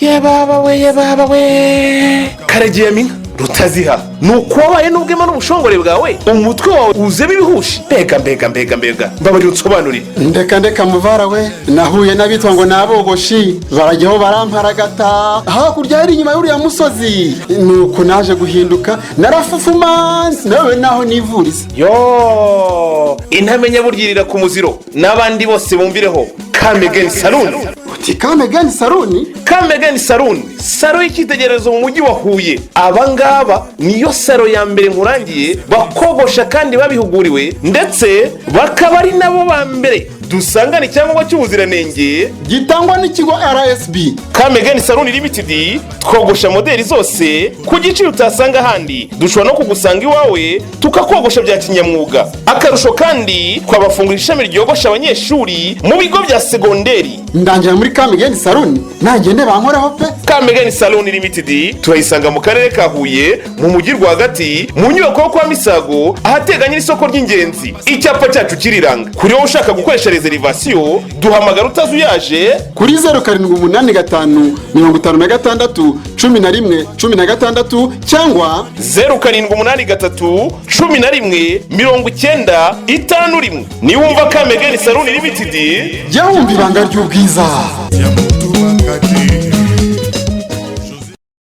Ye baba we Karagiye minka rutaziha nuko wabaye n'ubwema n'ubushongore bwawe umutwe wawe uzeba ibihushi mbega mbabarira utsobanurire ndeka muvara we nahuye n'abitwa ngo nabogoshi barajyaho baramparagata hakurya hari inyuma y'uriya musozi nuko naje guhinduka narafufumansi nawe naho nivuriza yo intamenya buryirira ku muziro n'abandi bose bumvireho Kamegeni Salon. Kamegeni Salon? Kamegeni Salon, salo y'ikitegererezo mu mujyi wa Huye. Abangaba niyo salo ya mbere nkurangiye bakogosha kandi babihuguriwe ndetse bakaba ari nabo ba mbere dusangana icyangombwa cy'ubuziranenge gitangwa n'ikigo RSB. Kamegeni Salon Limited twogosha modeli zose ku giciro utasanga handi, dushobora no kugusanga iwawe tukakogosha bya kinyamwuga. Akarusho kandi twabafungura ishami ryogosha abanyeshuri mu bigo bya segonderi. Ndangira muri Kamegeni Salon nagende bankoraho pe. Kamegeni Salon Limited turayisanga mu karere ka Huye mu mujyi rwagati mu nyubako yo kwa Misago ahateganye n'isoko ry'ingenzi. Icyapa cyacu kiriranga kuri wowe ushaka gukoresha reservation duhamagara utazuyaje kuri 0785 56 11 cyangwa 0783 11 90 niwumva Kamegeni Salon Limited jya wumva ibanga ry'ubwiza.